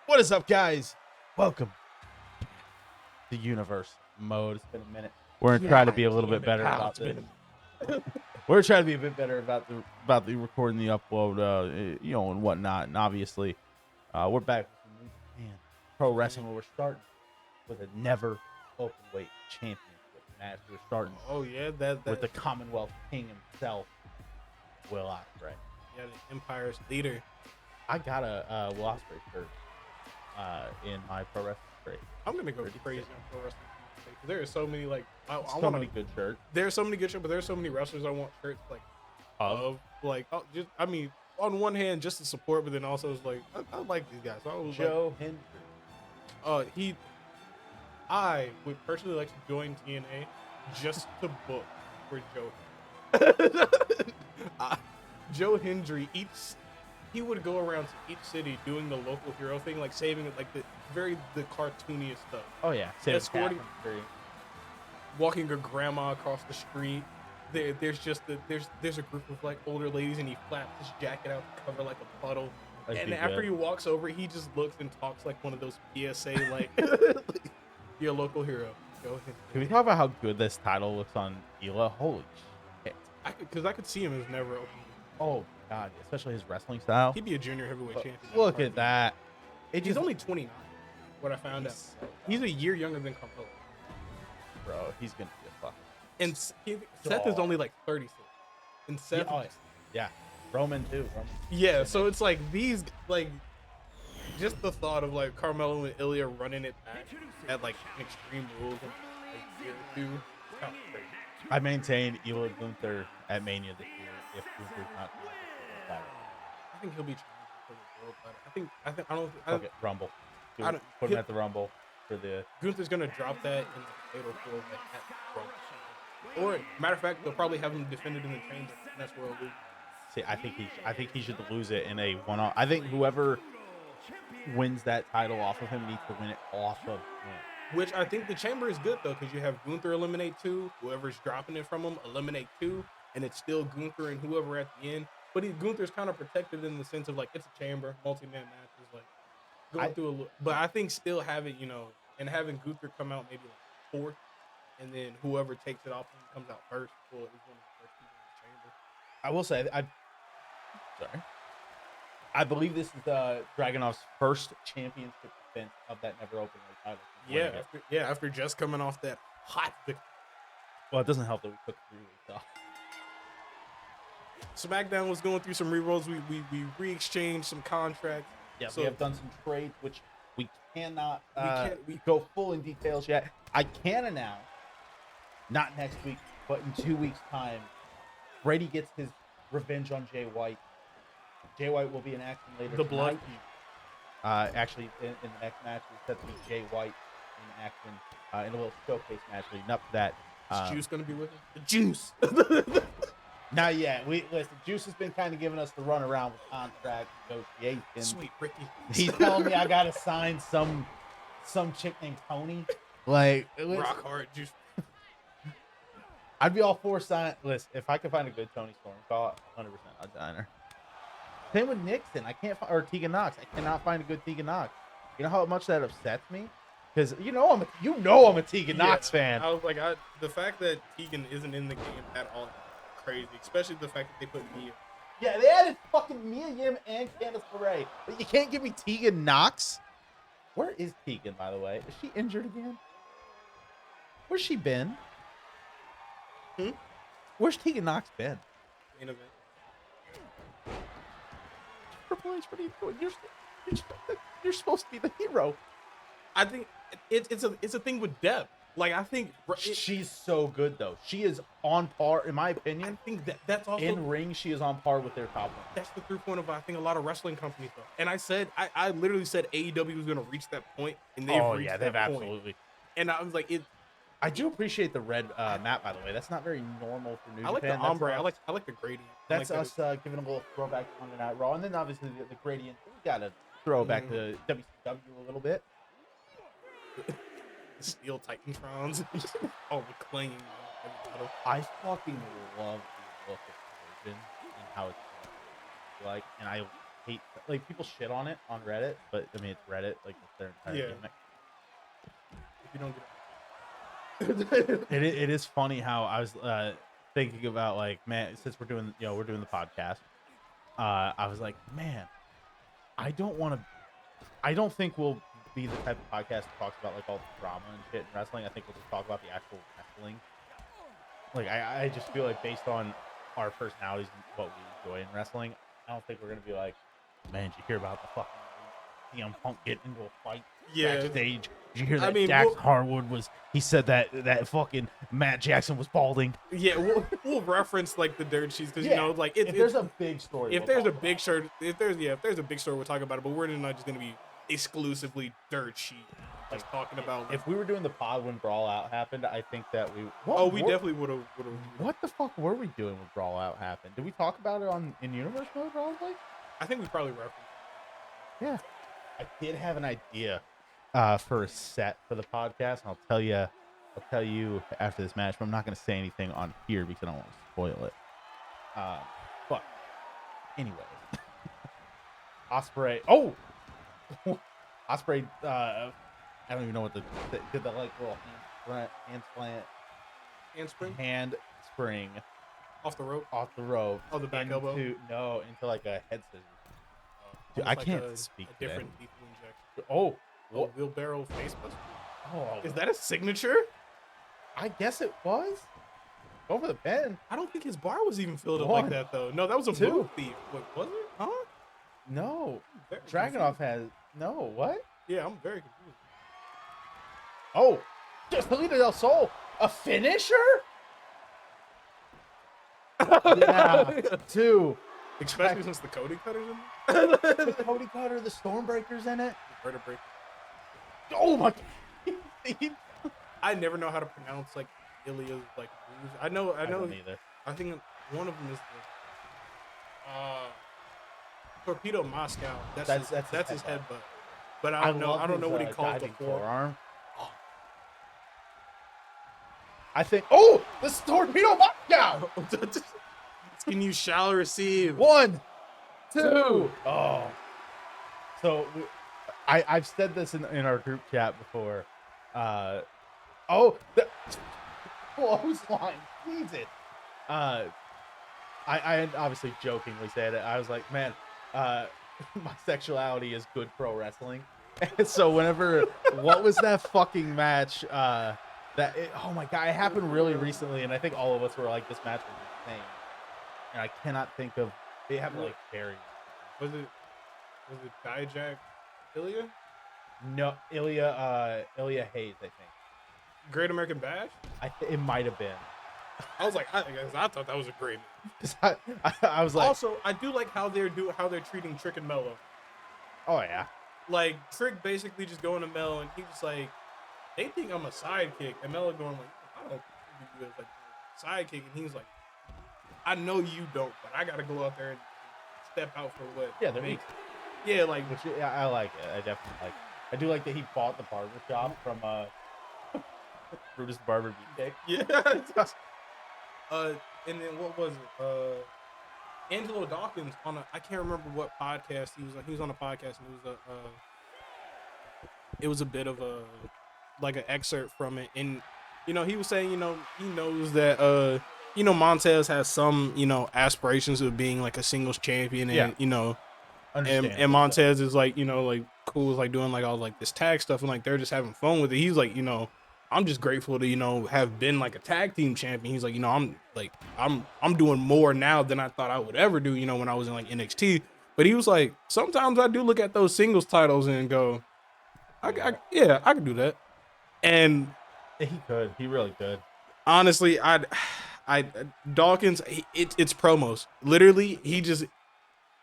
What is up, guys? Welcome to Universe Mode. It's been a minute. We're gonna try to be a little bit better about this. We're trying to be a bit better about the recording, the upload, and whatnot. And obviously, we're back with some new pro wrestling. Where we're starting with a never open weight championship match. We're starting. Oh yeah, with the Commonwealth King himself, Will Ospreay. Yeah, the Empire's leader. I got a Will Ospreay shirt in my pro wrestling trade. I'm gonna go crazy on pro wrestling. There are so many many good shirts. There are so many good shirts, but there are so many wrestlers I want shirts on one hand just to support, but then also it's like I like these guys. So I was Joe Hendry. I would personally like to join TNA just to book for Joe. Joe Hendry, he would go around to each city doing the local hero thing, like saving it, like the cartooniest stuff. Oh yeah, escorting, walking a grandma across the street. There's a group of like older ladies, and he flaps his jacket out to cover like a puddle. And after he walks over, he just looks and talks like one of those PSA like your local hero. Joe Hendry. Can we talk about how good this title looks on Ela? Holy shit! I could see him as never open. Oh god, especially his wrestling style. He'd be a junior heavyweight champion. Look at that. He's only 29. What I found out. He's a year younger than Carmelo. Bro, he's gonna be a fuck. And Seth is only like 36. And Seth, yeah. Roman too. Yeah, so it's like these, like, just the thought of like Carmelo and Ilya running it back at like Extreme Rules in like year or two. I maintain Ela Gunther at Mania this year if Gunther's not doing it. I think he'll be challenging for the world title. I don't. Rumble. Put him at the Rumble for the. Gunther's gonna drop that in the fatal four at the Rumble. Or matter of fact, they'll probably have him defended in the chamber, and that's where he'll lose. See, I think he should lose it in a one-off. I think whoever wins that title off of him needs to win it off of him. Which I think the chamber is good though, because you have Gunther eliminate 2, whoever's dropping it from him eliminate 2, and it's still Gunther and whoever at the end. But Gunther's kind of protected in the sense of like it's a chamber, multi-man matches, like going through a little. But I think still having and having Gunther come out maybe like 4th, and then whoever takes it off him comes out first. Well, is one of the first people in the chamber. I will say I believe this is Dragunov's first championship defense of that never open weight title. After just coming off that hot victory. Well, it doesn't help that we took 3 weeks off. SmackDown was going through some rerolls. We re-exchanged some contracts. Yeah, so we have done some trades, which we cannot we go full in details yet. I can announce, not next week, but in 2 weeks' time, Brady gets his revenge on Jay White. Jay White will be in action later. The blood. Actually, in the next match, we set to be Jay White in action in a little showcase match leading up to that. Is Juice going to be with him? The Juice. Not yet. Listen, Juice has been kind of giving us the run around with contract negotiations. Sweet Ricky. He's telling me I gotta sign some chick named Tony. Like rock hard Juice. I'd be all for sign. Listen, if I could find a good Tony Storm call, 100% I'd sign her. Same with Nixon. I can't find, or Tegan Knox. I cannot find a good Tegan Knox. You know how much that upsets me? Because I'm a Tegan Knox fan. I was like, the fact that Tegan isn't in the game at all. Crazy, especially the fact that they put Mia. Yeah, they added fucking Mia Yim and Candice LeRae, but you can't give me Tegan Knox. Where is Tegan, by the way? Is she injured again? Where's she been? Where's Tegan Knox been? Main event. Triple H, what are you doing? You're supposed to be the hero. I think it's a thing with depth. Like, I think she's so good though. She is on par, in my opinion. I think that's also in ring. She is on par with their top one. That's the through point of I think a lot of wrestling companies though. And I literally said AEW was going to reach that point, and they've reached that absolutely. Point. And I was like, I do appreciate the red map, by the way. That's not very normal for New Japan. I like the ombre. I like the gradient. That's us giving a little throwback to Monday Night Raw, and then obviously the gradient. We got to throw back to WCW a little bit. The steel Titantrons, all the clanging. I fucking love the look of Collision and how it's like, and hate like people shit on it on Reddit, but I mean it's Reddit, like it's their entire Yeah. gimmick. If you don't get It is funny how I was thinking about like, man, since we're doing the podcast, I was like, man, I don't think we'll be the type of podcast that talks about like all the drama and shit in wrestling. I think we'll just talk about the actual wrestling. Like I just feel like based on our personalities and what we enjoy in wrestling, I don't think we're gonna be like, man, did you hear about the fucking CM Punk getting into a fight backstage? Did you hear that Jackson Harwood he said that fucking Matt Jackson was balding? Yeah, we'll reference like the dirt sheets because like if there's a big story, if there's a big story, if there's a big story, we'll talk about it. But we're not just gonna be exclusively dirt sheet, just talking about. If we were doing the pod when Brawl Out happened, I think that we. We definitely would have. What the fuck were we doing when Brawl Out happened? Did we talk about it in Universe mode? Probably. I think we probably referenced. Yeah, I did have an idea for a set for the podcast, and I'll tell you after this match. But I'm not going to say anything on here because I don't want to spoil it. But anyways, Ospreay. Oh, Ospreay. I don't even know what did that like little hand spring off the rope. Oh, the back elbow. Into like a head scissors. Dude, I like can't speak. A different lethal injection. Oh, wheelbarrow face buster. Oh, is that a signature? I guess it was. Go for the pin. I don't think his bar was even filled up like that though. No, that was a move thief. What was it? Huh? No. Dragunov has no. What? Yeah, I'm very confused. Oh, Salida del Sol, a finisher? Yeah, two. Especially since the Cody Cutter's in it. The Cody Cutter, the Stormbreaker's in it. Vertebrae. Oh my God. I never know how to pronounce like Ilya's like moves. I know. I don't either. I think one of them is the Torpedo Moscow. That's his headbutt. But I don't know what he calls the forearm. I think. The Torpedo Moscow. Can you shall receive? 1, 2. Oh. So I've said this in our group chat before. The clothesline. Jesus. I obviously jokingly said it. I was like, man, my sexuality is good pro wrestling. And so what was that fucking match? Oh my God, it happened really recently, and I think all of us were like, this match was insane. And I cannot think of. They happened like very. Was it Dijak Ilya? No, Ilya Hayes, I think. Great American Bash? It might have been. I was like, I thought that was a great move. I was like. Also, I do like how they're treating Trick and Mello. Oh yeah. Like Trick basically just going to Mello, and he's just like, they think I'm a sidekick, and Mello going like, I don't think you as like a sidekick, and he's like, I know you don't, but I gotta go out there and step out for what. Yeah, they're makes. Yeah, like I like it. I definitely like. I do like that he bought the barber shop from Brutus Barber Beefcake. Yeah. And then what was it? Angelo Dawkins on I can't remember what podcast he was on. He was on a podcast, and it was a bit of a like an excerpt from it, and he was saying he knows that Montez has some aspirations of being like a singles champion, and and Montez is like like cool with like doing like all like this tag stuff, and like they're just having fun with it. He's like I'm just grateful to have been like a tag team champion. He's like I'm doing more now than I thought I would ever do when I was in like NXT. But he was like, sometimes I do look at those singles titles and go, I can do that. And he really could. Honestly, Dawkins, it's promos. Literally, he just,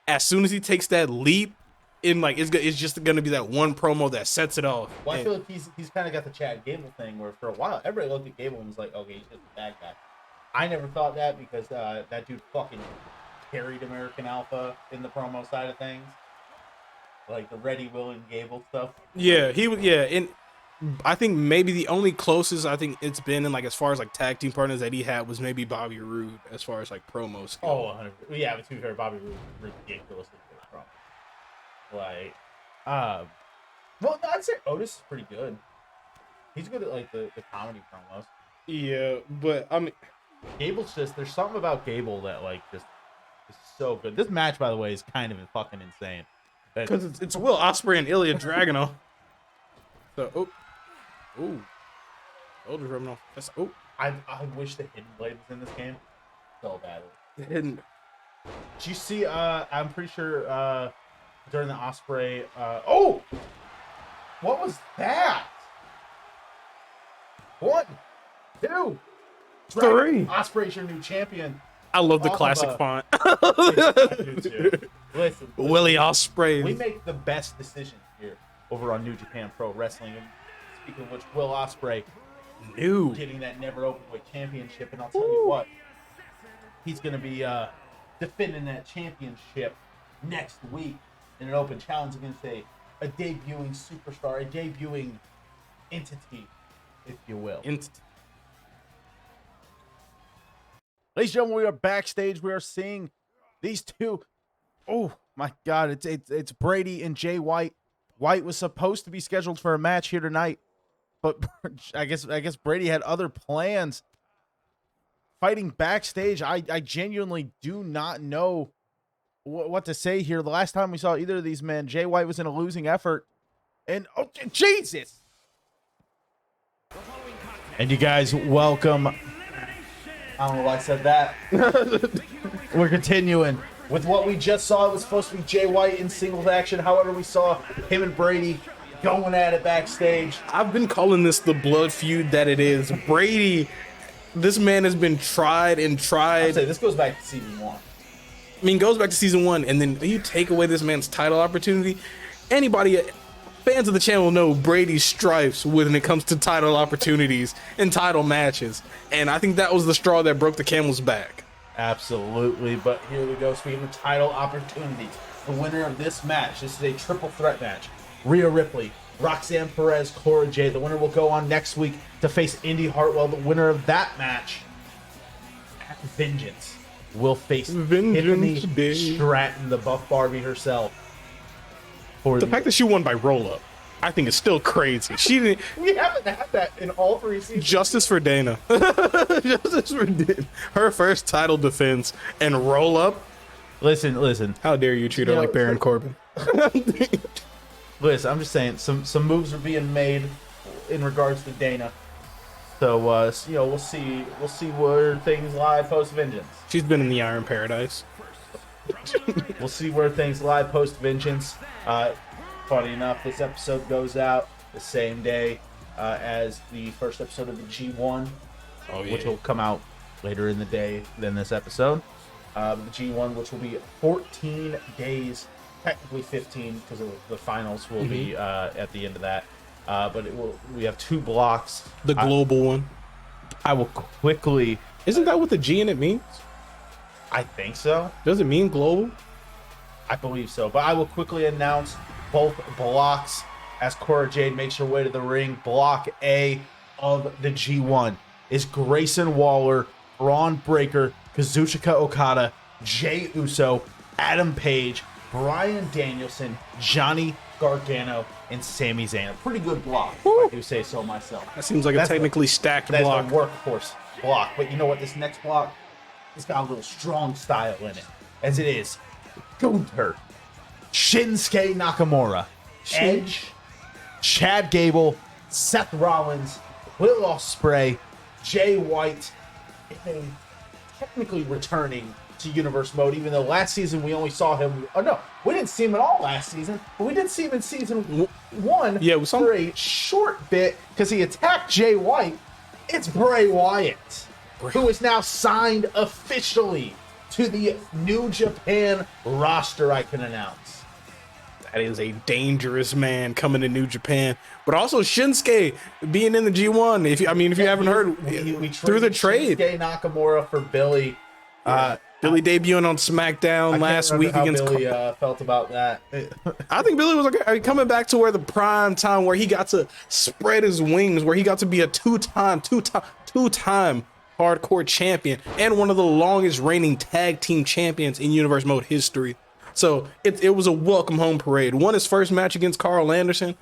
as soon as he takes that leap, it's just gonna be that one promo that sets it off. Well, I feel like he's kind of got the Chad Gable thing, where for a while everybody looked at Gable and was like, okay, he's just a bad guy. I never thought that because that dude fucking carried American Alpha in the promo side of things, like the Reddy, Will, and Gable stuff. Yeah, he was. Yeah, and I think maybe the only closest I think it's been in like as far as like tag team partners that he had was maybe Bobby Roode as far as like promo skill. Oh, 100%. Yeah, but to be fair, Bobby Roode is ridiculously good promo. Like, well, no, I'd say Otis is pretty good. He's good at like the comedy promos. Yeah, but I mean, Gable's just there's something about Gable that like just is so good. This match, by the way, is kind of fucking insane. because it's Will Ospreay and Ilya Dragunov. So, shoulders rubbing off. That's I wish the Hidden Blade was in this game so badly. hidden. Did you see? I'm pretty sure during the Ospreay. What was that? 1, 2, 3. Ospreay's your new champion. I love the Off of classic a- font. I do too. Listen, Willie Ospreay. we make the best decisions here over on New Japan Pro Wrestling. And speaking of which, Will Ospreay New. getting that never openweight championship, and I'll tell you what, he's going to be defending that championship next week in an open challenge against a debuting superstar, a debuting entity, if you will. Ladies and gentlemen, we are backstage. We are seeing these two. Oh my God! It's Brady and Jay White. White was supposed to be scheduled for a match here tonight, but I guess Brady had other plans. Fighting backstage, I genuinely do not know what to say here. The last time we saw either of these men, Jay White was in a losing effort, and oh Jesus! And you guys, welcome. I don't know why I said that. We're continuing with what we just saw. It was supposed to be Jay White in singles action. However, we saw him and Brady going at it backstage. I've been calling this the blood feud that it is. Brady, this man has been tried and tried. I'll say this goes back to season 1. I mean, goes back to season 1, and then you take away this man's title opportunity. Anybody, fans of the channel know Brady's stripes when it comes to title opportunities and title matches. And I think that was the straw that broke the camel's back. Absolutely, but here we go. Speaking of title opportunities, the winner of this match, this is a triple threat match. Rhea Ripley, Roxanne Perez, Cora Jade. The winner will go on next week to face Indy Hartwell. The winner of that match, Vengeance, will face Tiffany Stratton, the Buff Barbie herself. The fact that she won by roll-up, I think is still crazy. She didn't. We haven't had that in all 3 seasons. Justice for Dana. Justice for Dana. Her first title defense and roll-up. Listen. How dare you treat her like Baron Corbin? Listen, I'm just saying some moves are being made in regards to Dana. So we'll see where things lie post Vengeance. She's been in the Iron Paradise. We'll see where things lie post Vengeance. Funny enough, this episode goes out the same day as the first episode of the G1, which will come out later in the day than this episode. The G1, which will be 14 days, technically 15 because the finals will be at the end of that. But we have 2 blocks. The global one. I will quickly. Isn't that what the G in it means? I think so. Does it mean global? I believe so. But I will quickly announce both blocks as Cora Jade makes her way to the ring. Block A of the G1 is Grayson Waller, Braun Breaker, Kazuchika Okada, Jey Uso, Adam Page, Bryan Danielson, Johnny Gargano, and Sami Zayn. A pretty good block, if I do say so myself. That seems like a technically stacked block. That's a workhorse block. But you know what? This next block, it's got a little strong style in it, as it is Gunther, Shinsuke Nakamura, Edge, Chad Gable, Seth Rollins, Will Ospreay, Jay White, and technically returning to Universe Mode, even though last season we only saw him. Oh no, we didn't see him at all last season, but we did see him in season 1 for a short bit because he attacked Jay White. It's Bray Wyatt, who is now signed officially to the New Japan roster, I can announce. That is a dangerous man coming to New Japan. But also Shinsuke being in the G1. If you haven't heard, we through the trade. Shinsuke Nakamura for Billy. Billy debuting on SmackDown last week against Billy felt about that. I think Billy was coming back to where the prime time where he got to spread his wings, where he got to be a two-time hardcore champion and one of the longest reigning tag team champions in Universe Mode history. So it was a welcome home parade. Won his first match against Carl Anderson.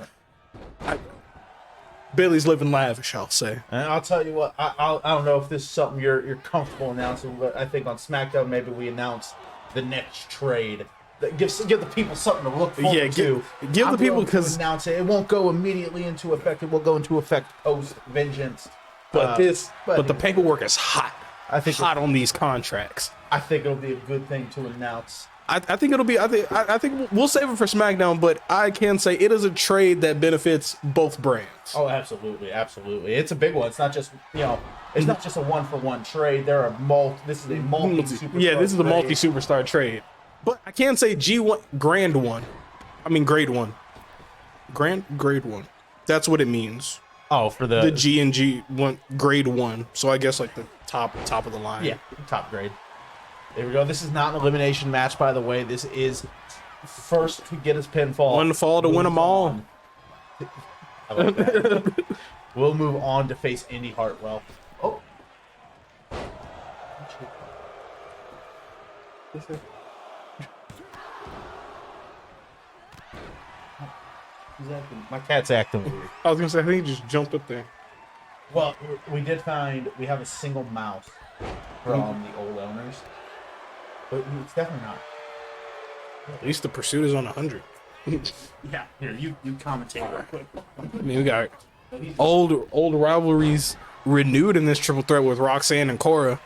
Bailey's living lavish, I'll say. And I'll tell you what, I don't know if this is something you're comfortable announcing, but I think on SmackDown maybe we announce the next trade. That give the people something to look forward to. Give the people, because announce it. It won't go immediately into effect. It will go into effect post Vengeance. But the paperwork is hot. I think hot on these contracts. I think it'll be a good thing to announce. I think it'll be. I think we'll save it for SmackDown, but I can say it is a trade that benefits both brands. Oh, absolutely, absolutely. It's a big one. It's not just it's not just a 1-for-1 trade. There are This is a multi-superstar. Yeah, this is a multi-superstar trade. But I can say G1 Grand One. I mean Grade One. Grade One. That's what it means. Oh, for the G and G1 Grade One. So I guess like the top of the line. Yeah, top grade. There we go. This is not an elimination match, by the way. This is first to get his pinfall. One fall to win them all. I like that. We'll move on to face Indy Hartwell. Oh. My cat's acting weird. I was gonna say, I think he just jumped up there. Well, we have a single mouse from the old owners. But it's definitely not. At least the pursuit is on 100. Yeah, here, you commentate real quick. I mean, we got old rivalries renewed in this triple threat with Roxanne and Cora.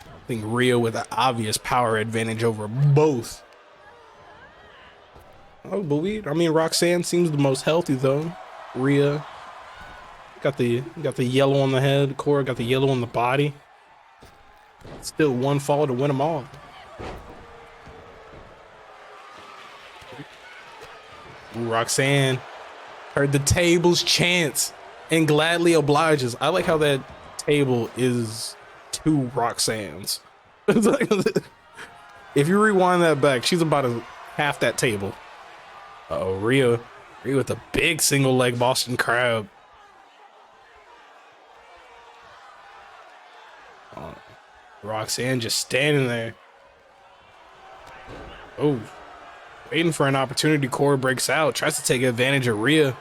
I think Rhea with an obvious power advantage over both. Oh, but Roxanne seems the most healthy though. Rhea got the yellow on the head. Cora got the yellow on the body. Still one fall to win them all. Ooh, Roxanne heard the table's chants and gladly obliges. I like how that table is two Roxannes. It's like, if you rewind that back, she's about half that table. Uh-oh, Rhea with a big single leg Boston Crab. Roxanne just standing there. Oh, waiting for an opportunity. Cora breaks out, tries to take advantage of Rhea.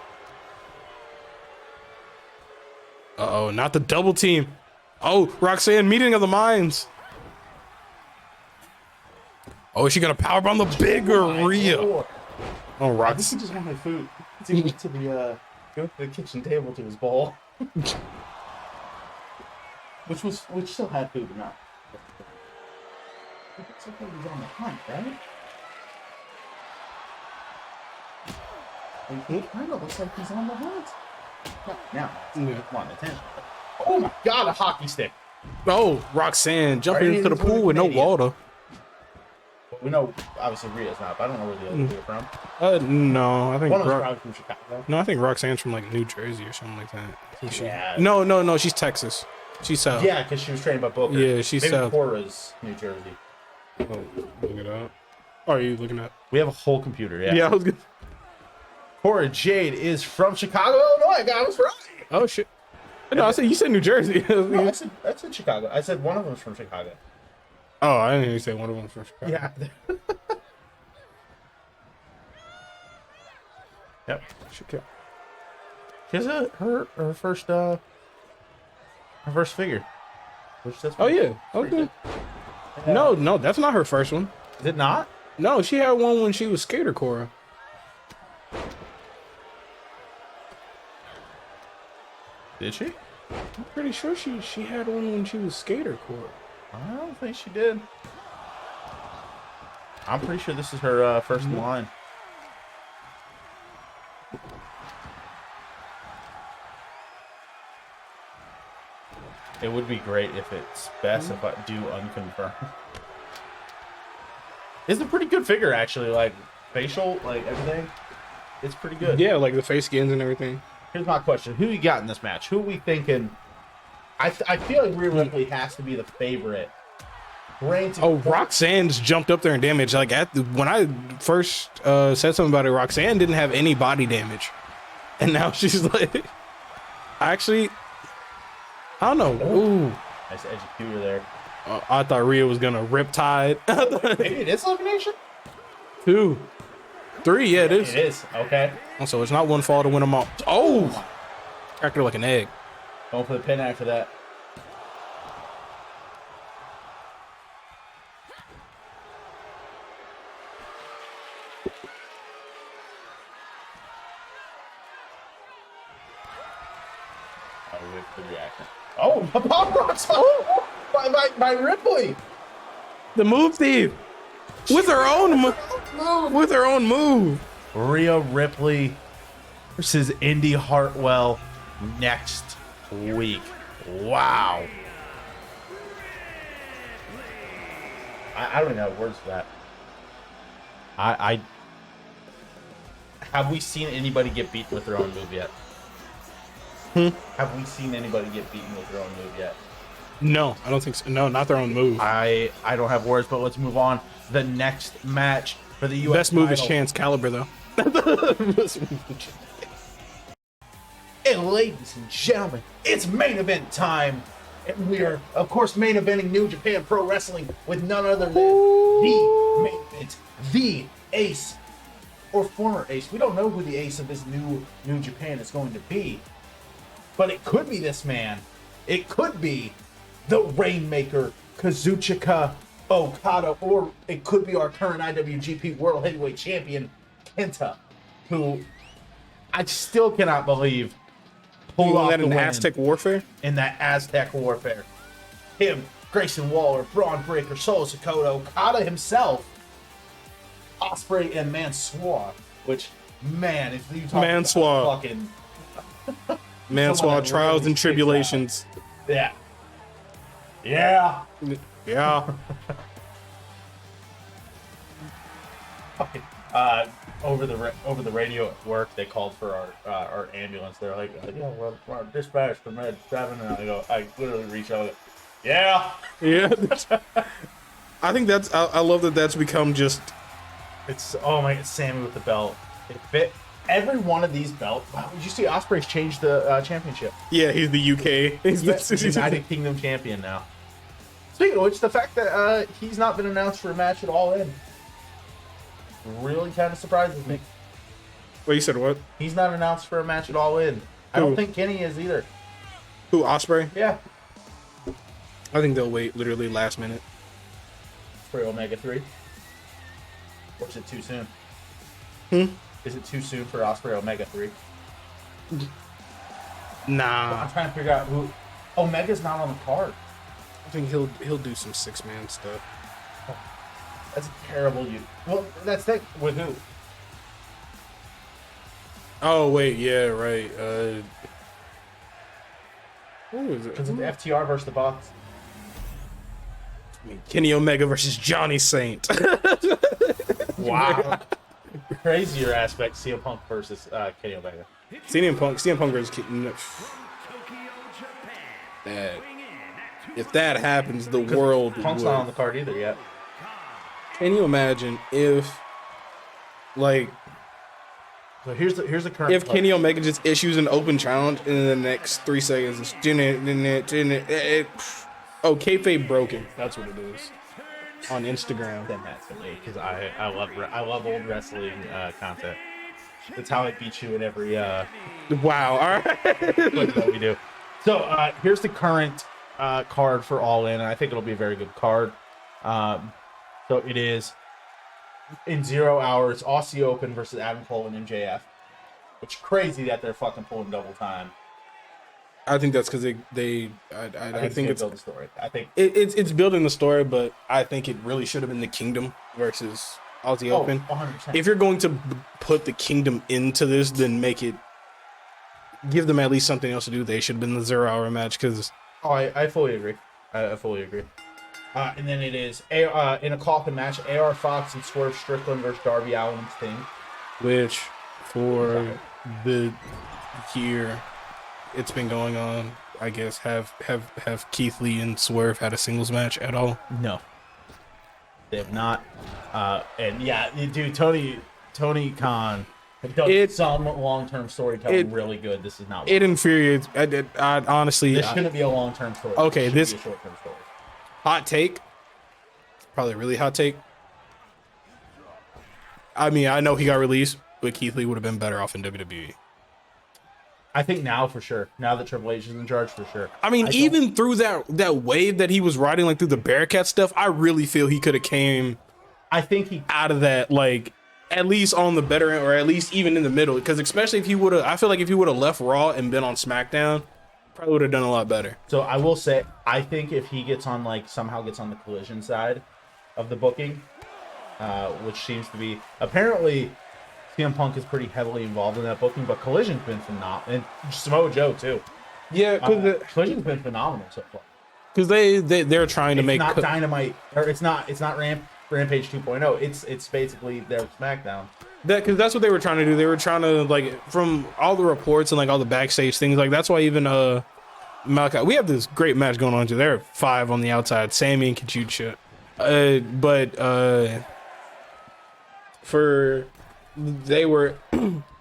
Uh-oh, not the double team. Oh, Roxanne, meeting of the minds. Oh, is she gonna powerbomb the bigger Rhea? Oh, I think he just want my food. He went to the kitchen table to his bowl, which still had food or not. It looks like he's on the hunt, right? It kind of looks like he's on the hunt. Now, come on, attention. Oh my God, a hockey stick! Oh, Roxanne jumping into the pool with no water. We know, obviously, Rhea's not, but I don't know where the other two are from. No, I think one of them's probably from Chicago. No, I think Roxanne's from like New Jersey or something like that. Yeah. No, she's Texas. She's South. Yeah, because she was trained by Booker. Yeah, she's Maybe South. Cora's New Jersey. Oh, look it up. Oh, are you looking at? We have a whole computer. Yeah. Yeah, I was good. Cora Jade is from Chicago, Illinois. I was right. Oh shit. No, you said New Jersey. No, I said Chicago. I said one of them's from Chicago. Oh, I didn't even say one of them from Chicago. Yeah. Yep. Chicago. She has her first figure. Oh yeah. Okay. No, that's not her first one. Is it not? No, she had one when she was Skater Cora. Did she? I'm pretty sure she had one when she was Skater Cora. I don't think she did. I'm pretty sure this is her first line. It would be great if it specified do unconfirmed. It's a pretty good figure, actually. Like facial, like everything. It's pretty good. Yeah, like the face skins and everything. Here's my question: who you got in this match? Who are we thinking? I feel like Rhea Ripley has to be the favorite. Roxanne's jumped up there in damage. Like when I first said something about it, Roxanne didn't have any body damage, and now she's like, actually, I don't know. Ooh, nice executor there. I thought Rhea was gonna riptide. Maybe it is elimination? 2, 3, yeah, it is. It is. Okay. So it's not one fall to win them all. Oh! Cracked her like an egg. Going for the pin after that. Wait for the reaction. Oh, a pop rocks by Ripley. The move, Steve. With her own move. With her own move. Rhea Ripley versus Indy Hartwell next week. Wow. I don't even have words for that. I have we seen anybody get beaten with their own move yet? Have we seen anybody get beaten with their own move yet? No, I don't think so. No, not their own move. I don't have words, but let's move on. The next match for the U.S. Best move is title. Chance Caliber, though. And ladies and gentlemen, it's main event time. And we are, of course, main eventing New Japan Pro Wrestling with none other than the main event, the ace, or former ace. We don't know who the ace of this New Japan is going to be. But it could be this man. It could be the Rainmaker, Kazuchika Okada, or it could be our current IWGP World Heavyweight Champion, Kenta, who I still cannot believe pulled off that the in win Aztec Warfare? in that Aztec Warfare. Him, Grayson Waller, Braun Breaker, Solo Sikoa, Okada himself, Ospreay, and Mansoor, which, man, if you talk Mansoor. about fucking... Mansoor, that trials really and tribulations. Yeah. Yeah. Yeah. Fucking, over the radio at work, they called for our ambulance. They're like, yeah, we're dispatched from Med 7, and I literally reach out, yeah. Yeah. I think I love that that's become just. It's, oh my, it's Sammy with the belt. It fit every one of these belts. Wow, did you see Ospreay's changed the championship? Yeah, he's the UK. He's He's the United Kingdom champion now. Speaking of which, the fact that he's not been announced for a match at All In really kind of surprises me. Wait, you said what? He's not announced for a match at All In. I don't Who? think Kenny is either. Who, Ospreay? Yeah. I think they'll wait literally last minute. For Omega 3? Or is it too soon? Is it too soon for Ospreay Omega 3? Nah. I'm trying to figure out who. Omega's not on the card. I think he'll do some 6-man stuff. That's a terrible use. Well, that's that with who? Oh wait, yeah, right. Who is it? Because it's FTR versus the Bucks. I mean, Kenny Omega versus Johnny Saint. Wow. Crazier aspect, CM Punk versus Kenny Omega. CM Punk versus Kenny. That if that happens, the world. Punk's will. not on the card either yet. Can you imagine if, like, So here's the current. if Kenny Omega just issues an open challenge and in the next 3 seconds, it's kayfabe broken. That's what it is. On Instagram. Send that to me because I love old wrestling content. That's how I beat you in every Wow. All right. clip that we do. So here's the current card for All In, and I think it'll be a very good card. So it is in 0 hours, Aussie Open versus Adam Cole and MJF. Which crazy that they're fucking pulling double time. I think that's because I think it's build the story. I think it's building the story, but I think it really should have been the Kingdom versus Aussie Open. 100%. If you're going to put the Kingdom into this, then give them at least something else to do. They should have been the 0 hour match because. Oh, I fully agree. I fully agree. And then it is in a coffin match, AR Fox and Swerve Strickland versus Darby Allin and Sting. Which, for the year it's been going on, I guess, have Keith Lee and Swerve had a singles match at all? No, they have not. And yeah, dude, Tony Khan does some long-term storytelling really good. This is not. It infuriates. I honestly. This shouldn't be a long-term story. Okay, this should be a short-term story. Hot take. Probably a really hot take. I mean, I know he got released, but Keith Lee would have been better off in WWE. I think now for sure. Now that Triple H is in charge, for sure. I mean, even through that wave that he was riding, like through the Bearcat stuff, I really feel he could have came. I think he out of that, like at least on the better end, or at least even in the middle. Because especially if he would have, I feel like if he would have left Raw and been on SmackDown, probably would have done a lot better. So I will say, I think if he gets on, like somehow gets on the Collision side of the booking, which seems to be apparently. CM Punk is pretty heavily involved in that booking, but Collision's been phenomenal, and Samoa Joe too. Yeah, because Collision's been phenomenal so far. Because they're trying to make not Dynamite, or it's not Rampage 2.0. It's basically their SmackDown. Because that's what they were trying to do. They were trying to, like, from all the reports and like all the backstage things, like that's why even Malachi, we have this great match going on too. There are 5 on the outside, Sammy and Kachucha, they were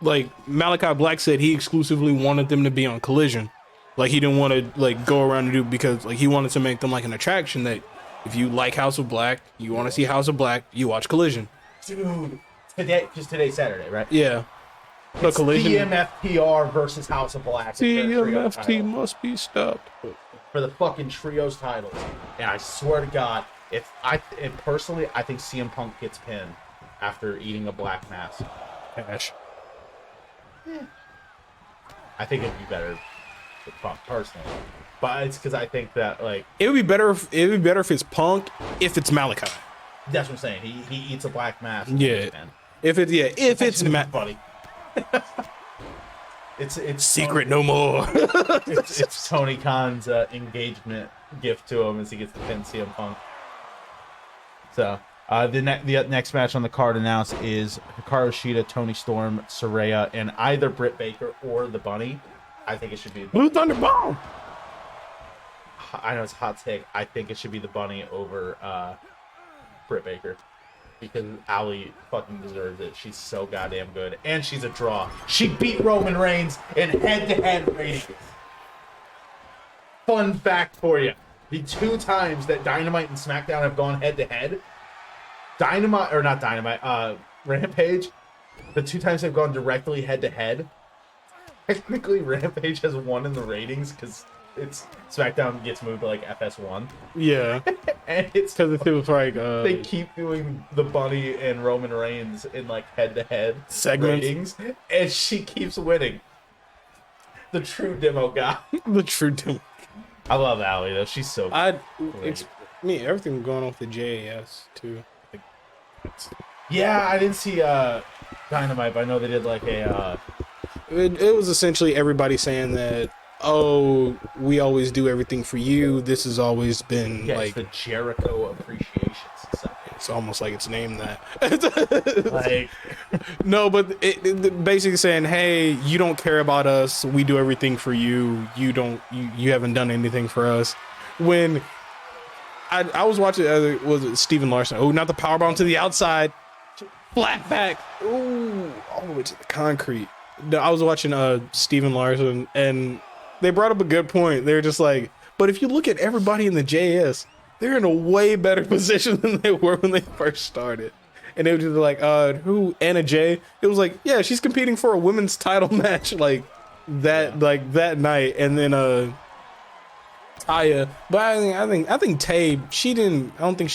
like Malachi Black said he exclusively wanted them to be on Collision. Like he didn't want to like go around and do, because like he wanted to make them like an attraction that if you like House of Black, you want to see House of Black, you watch Collision. Dude, today's Saturday, right? Yeah. So it's Collision. DMFPR versus House of Black. DMFT must be stopped. For the fucking trios titles. And I swear to God, personally, I think CM Punk gets pinned after eating a black mask. Cash. I think it'd be better for Punk personally, but it's because I think that like it would be better if it's Punk, if it's Malachi. That's what I'm saying. He eats a black mask. Yeah. If it's buddy. It's secret no more. it's Tony Khan's engagement gift to him as he gets to pin CM Punk. So. The next match on the card announced is Hikaru Shida, Tony Storm, Saraya, and either Britt Baker or the Bunny. I think it should be Blue Thunder Bomb. I know it's a hot take. I think it should be the Bunny over Britt Baker, because Allie fucking deserves it. She's so goddamn good, and she's a draw. She beat Roman Reigns in head-to-head ratings. Fun fact for you: the 2 times that Dynamite and SmackDown have gone head-to-head. Rampage, the 2 times they've gone directly head-to-head, technically Rampage has won in the ratings because it's SmackDown gets moved to like FS1. Yeah. And it's because it feels like they keep doing the Bunny and Roman Reigns in like head-to-head segments, ratings, and she keeps winning. The true demo guy. The true demo. I love Allie though. She's so everything going on with the JAS too. Yeah, I didn't see Dynamite, but I know they did like a it was essentially everybody saying that, oh, we always do everything for you. This has always been like the Jericho Appreciation Society. It's almost like it's named that. Like no, but it basically saying, hey, you don't care about us. We do everything for you. You haven't done anything for us. When I was watching, was it Steven Larson? Oh, not the powerbomb to the outside. Flat back. Ooh, all the way to the concrete. I was watching Steven Larson, and they brought up a good point. They're just like, but if you look at everybody in the JS, they're in a way better position than they were when they first started. And they were just like, who? Anna Jay? It was like, yeah, she's competing for a women's title match like that night. And then Taya, but I think Tay, she didn't. I don't think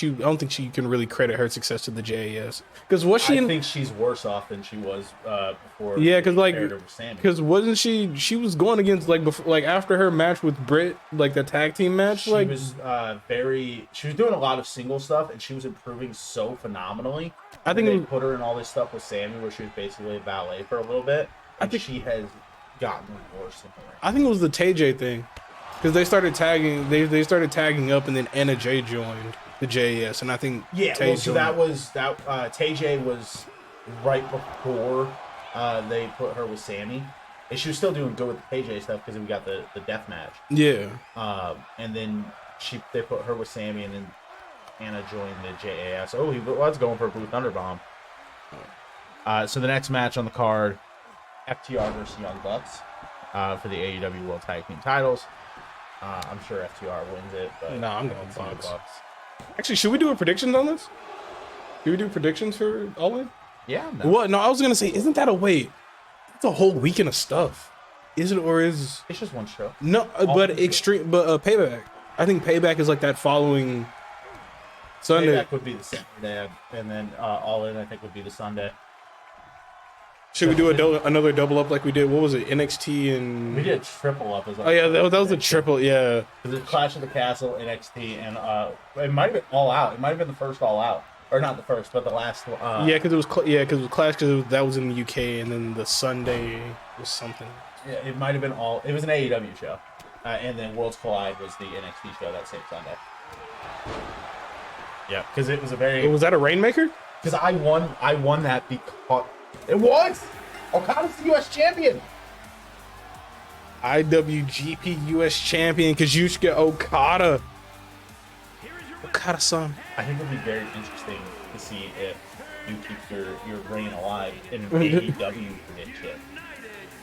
she can really credit her success to the JAS, because was she? I think she's worse off than she was before. Yeah, because wasn't she was going against like before, like after her match with Britt, like the tag team match. She was she was doing a lot of single stuff, and she was improving so phenomenally. I think they put her in all this stuff with Sammy, where she was basically a valet for a little bit. I think she has gotten worse. I think it was the TJ thing. Because they started tagging, they started tagging up, and then Anna Jay joined the JAS, and I think so that was TJ was right before they put her with Sammy, and she was still doing good with the TJ stuff because we got the death match. Yeah. And then they put her with Sammy, and then Anna joined the JAS. Oh, he was going for a Blue Thunder Bomb. So the next match on the card, FTR versus Young Bucks for the AEW World Tag Team titles. I'm sure FTR wins it, but No, I'm I going can see the Bucks. Bucks. Actually, should we do a predictions on this? Do we do predictions for All In? Yeah. No. What? No, I was gonna say, isn't that a wait? It's a whole weekend of stuff. Is it or is It's just one show. no? But extreme. But Payback. I think Payback is like that following Sunday. Payback would be the Saturday, and then All In I think would be the Sunday. Should we do another double up like we did? What was it? NXT and We did a triple up as well. oh yeah, that was a triple. Yeah, The Clash of the Castle, NXT, and it might have been All Out. It might have been the first All Out, or not the first, but the last. yeah, because it was because it was Clash because that was in the UK, and then the Sunday was something. Yeah, it might have been all. It was an AEW show, and then Worlds Collide was the NXT show that same Sunday. Yeah, because it was a very. Was that a Rainmaker? Because I won that because it was Okada's the U.S. champion. IWGP US champion Kazuchika Okada. Okada-san. I think it'll be very interesting to see if you keep your reign alive in an AEW prediction.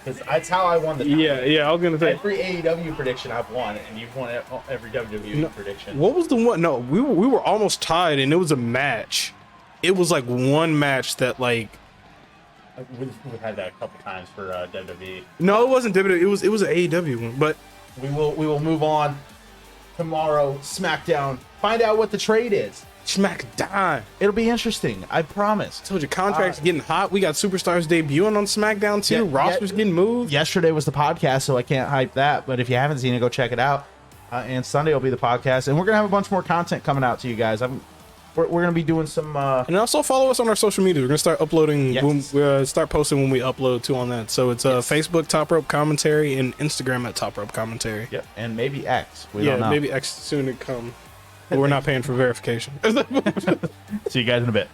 Because that's how I won the title. Yeah, I was gonna say. Every AEW prediction I've won, and you've won every WWE prediction. What was the one? No, we were almost tied, and it was a match. It was like one match that like. We've had that a couple times for WWE. No, it wasn't WWE. It was an AEW one, but We will move on tomorrow. SmackDown. Find out what the trade is. SmackDown. It'll be interesting. I promise. Told you contracts getting hot. We got superstars debuting on SmackDown too. Rosters getting moved. Yesterday was the podcast, so I can't hype that. But if you haven't seen it, go check it out. And Sunday will be the podcast, and we're gonna have a bunch more content coming out to you guys. We're gonna be doing some. And also follow us on our social media. We're gonna start uploading. Yes. Start posting when we upload too on that. So it's Facebook Top Rope Commentary and Instagram at Top Rope Commentary. Yep, and maybe X. We don't know. Maybe X soon to come. But we're not paying for verification. See you guys in a bit.